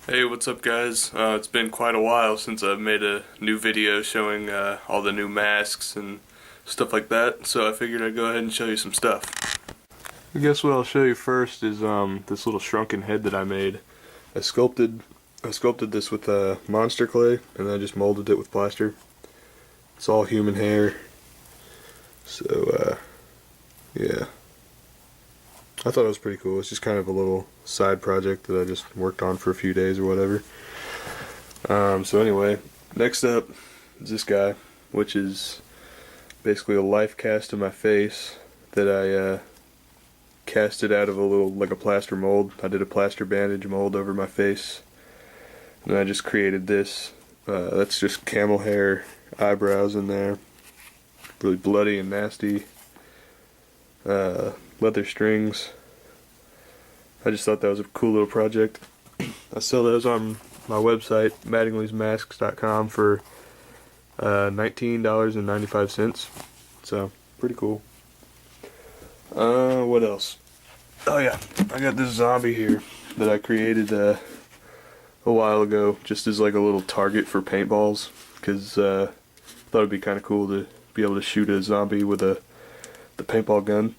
Hey, what's up guys? It's been quite a while since I've made a new video showing all the new masks and stuff like that, so I figured I'd go ahead and show you some stuff. I guess what I'll show you first is this little shrunken head that I made. I sculpted this with monster clay, and then I just molded it with plaster. It's all human hair, so yeah. I thought it was pretty cool. It's just kind of a little side project that I just worked on for a few days or whatever. So anyway, next up is this guy, which is basically a life cast of my face that I casted out of like a plaster mold. I did a plaster bandage mold over my face, and then I just created this. That's just camel hair eyebrows in there, really bloody and nasty. Leather strings. I just thought that was a cool little project. I sell those on my website, mattingleysmasks.com, for $19.95. So, pretty cool. What else? Oh yeah, I got this zombie here that I created a while ago, just as like a little target for paintballs, because I thought it'd be kind of cool to be able to shoot a zombie with the paintball gun.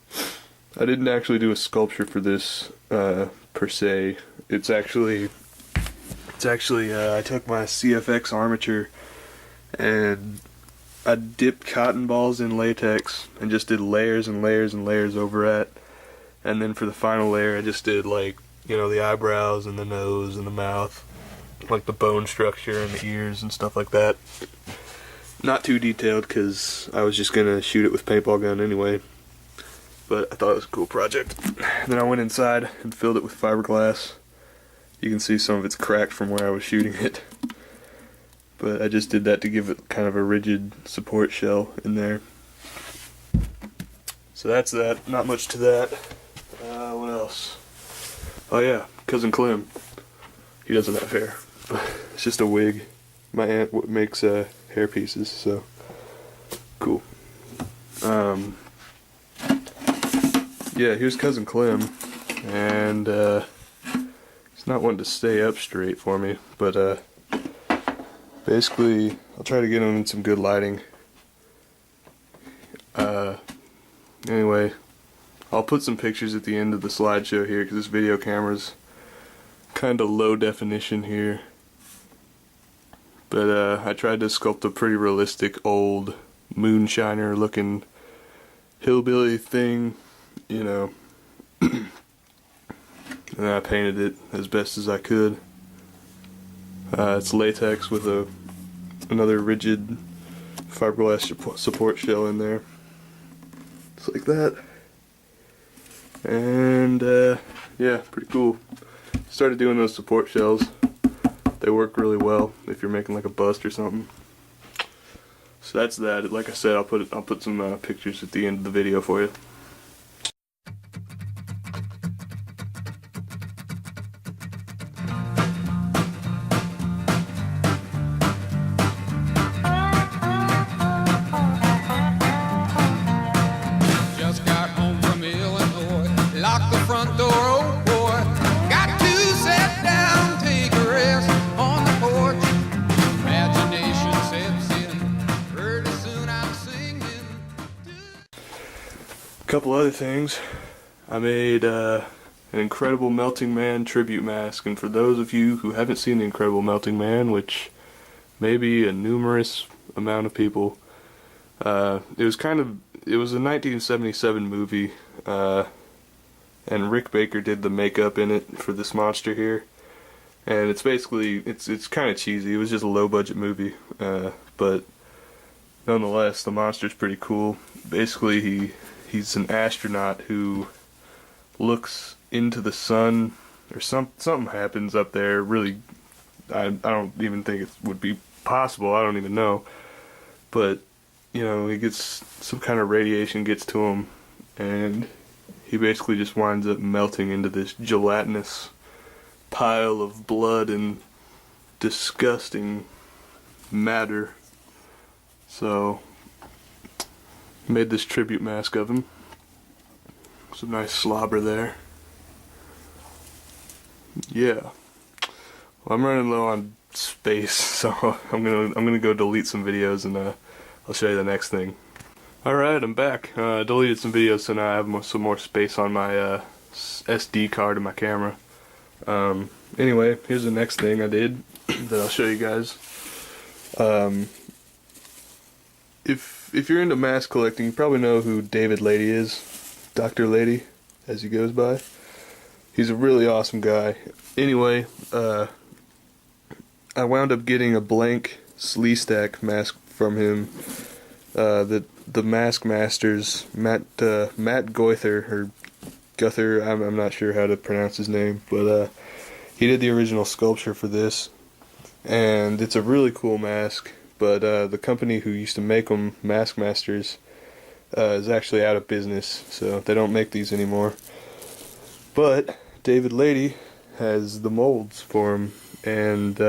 I didn't actually do a sculpture for this per se. It's actually I took my CFX armature and I dipped cotton balls in latex and just did layers and layers and layers over it. And then for the final layer, I just did, like, you know, the eyebrows and the nose and the mouth, like the bone structure and the ears and stuff like that. Not too detailed because I was just gonna shoot it with paintball gun anyway. But I thought it was a cool project. Then I went inside and filled it with fiberglass. You can see some of it's cracked from where I was shooting it. But I just did that to give it kind of a rigid support shell in there. So that's that. Not much to that. What else? Oh yeah, Cousin Clem. He doesn't have hair. It's just a wig. My aunt makes hair pieces, so cool. Yeah, here's Cousin Clem, and he's not wanting to stay up straight for me, but basically I'll try to get him in some good lighting. Anyway, I'll put some pictures at the end of the slideshow here, because this video camera's kind of low definition here. But I tried to sculpt a pretty realistic old moonshiner looking hillbilly thing, you know, and I painted it as best as I could. It's latex with another rigid fiberglass support shell in there. Just like that. And yeah, pretty cool. Started doing those support shells. They work really well if you're making like a bust or something. So that's that. Like I said, I'll put some pictures at the end of the video for you. Just got home from Illinois, locked the front door, oh boy. Got to sit down, take a rest on the porch. Imagination sets in, pretty soon I'm singing. A couple other things. I made an Incredible Melting Man tribute mask, and for those of you who haven't seen the Incredible Melting Man, which may be a numerous amount of people, it was a 1977 movie, and Rick Baker did the makeup in it for this monster here, and it's basically, it's kind of cheesy. It was just a low budget movie, but nonetheless the monster's pretty cool. Basically he's an astronaut who looks into the sun, or something happens up there. Really, I don't even think it would be possible. I don't even know, but you know, he gets some kind of radiation gets to him, and he basically just winds up melting into this gelatinous pile of blood and disgusting matter. So made this tribute mask of him. Some nice slobber there. Yeah. Well, I'm running low on space, so I'm gonna go delete some videos and I'll show you the next thing. Alright, I'm back. I deleted some videos, so now I have some more space on my SD card in my camera. Anyway, here's the next thing I did that I'll show you guys. If you're into mask collecting, you probably know who David Lady is. Dr. Lady, as he goes by. He's a really awesome guy. Anyway, I wound up getting a blank Sleestak mask from him. The Mask Masters, Matt Goither, or Guther, I'm not sure how to pronounce his name, but he did the original sculpture for this, and it's a really cool mask, but the company who used to make them, Mask Masters, is actually out of business, so they don't make these anymore. But David Lady has the molds for them, and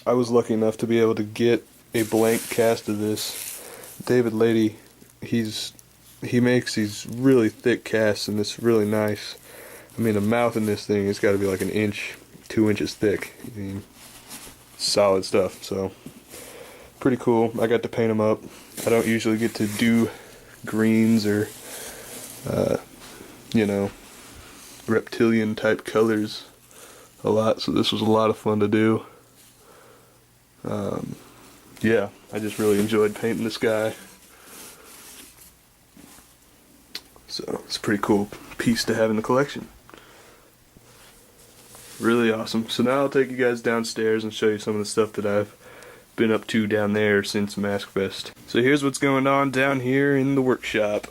I was lucky enough to be able to get a blank cast of this. David Lady, he makes these really thick casts, and it's really nice. I mean, the mouth in this thing has got to be like 1 inch, 2 inches thick. I mean, solid stuff. So pretty cool. I got to paint them up. I don't usually get to do greens or you know, reptilian type colors a lot, so this was a lot of fun to do. Yeah, I just really enjoyed painting this guy. So it's a pretty cool piece to have in the collection. Really awesome. So now I'll take you guys downstairs and show you some of the stuff that I've been up to down there since Maskfest. So here's what's going on down here in the workshop.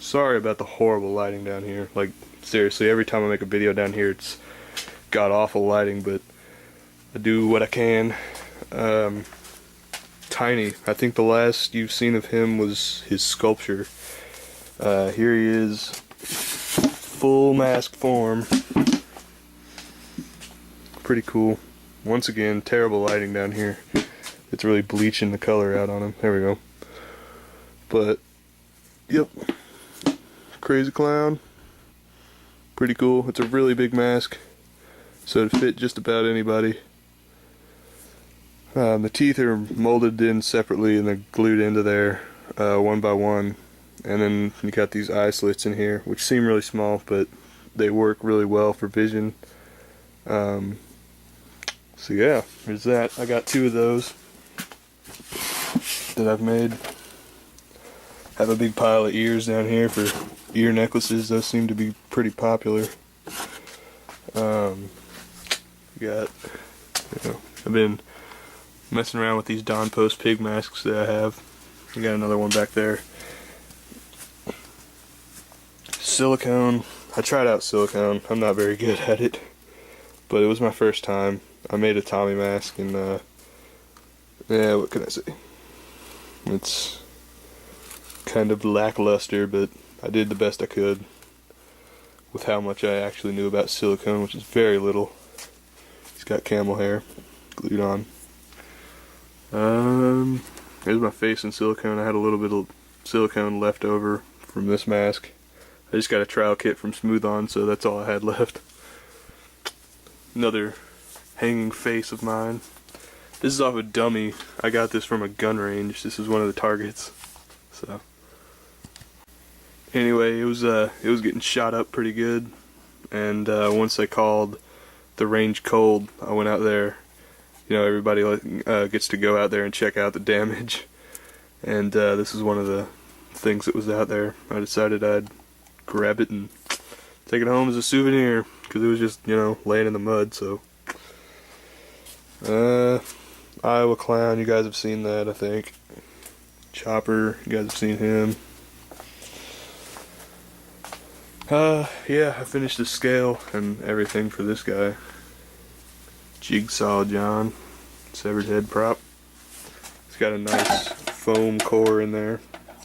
Sorry about the horrible lighting down here. Like, seriously, every time I make a video down here it's god awful lighting, but I do what I can. Tiny, I think the last you've seen of him was his sculpture. Here he is, full mask form. Pretty cool. Once again, terrible lighting down here. It's really bleaching the color out on him. There we go. But, yep. Crazy clown. Pretty cool. It's a really big mask, so it'd fit just about anybody. The teeth are molded in separately and they're glued into there one by one. And then you got these eye slits in here, which seem really small, but they work really well for vision. So yeah, there's that. I got 2 of those that I've made. Have a big pile of ears down here for ear necklaces. Those seem to be pretty popular. I've been messing around with these Dawn Post pig masks that I have. I got another one back there. Silicone. I tried out silicone. I'm not very good at it, but it was my first time. I made a Tommy mask, and yeah, what can I say? It's kind of lackluster, but I did the best I could with how much I actually knew about silicone, which is very little. It's got camel hair glued on. Here's my face in silicone. I had a little bit of silicone left over from this mask. I just got a trial kit from Smooth On, so that's all I had left. Another hanging face of mine. This is off a dummy. I got this from a gun range. This is one of the targets. So anyway, it was getting shot up pretty good, and once they called the range cold, I went out there. You know, everybody gets to go out there and check out the damage, and this is one of the things that was out there. I decided I'd grab it and take it home as a souvenir, because it was just, you know, laying in the mud. So Iowa Clown, you guys have seen that, I think. Chopper, you guys have seen him. Yeah, I finished the scale and everything for this guy. Jigsaw John, severed head prop. It's got a nice foam core in there,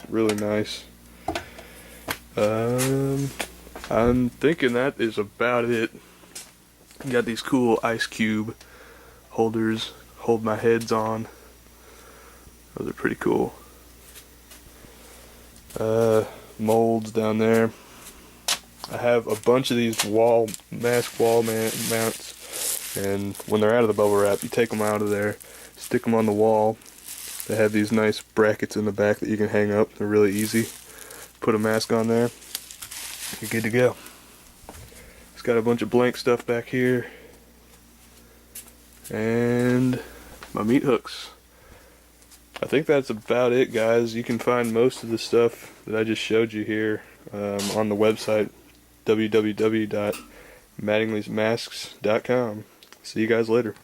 really nice. I'm thinking that is about it. Got these cool ice cube holders, hold my heads on. Those are pretty cool. Molds down there. I have a bunch of these mask wall mounts. And when they're out of the bubble wrap, you take them out of there, stick them on the wall. They have these nice brackets in the back that you can hang up. They're really easy. Put a mask on there, you're good to go. It's got a bunch of blank stuff back here. And my meat hooks. I think that's about it, guys. You can find most of the stuff that I just showed you here on the website www.mattingly'smasks.com. See you guys later.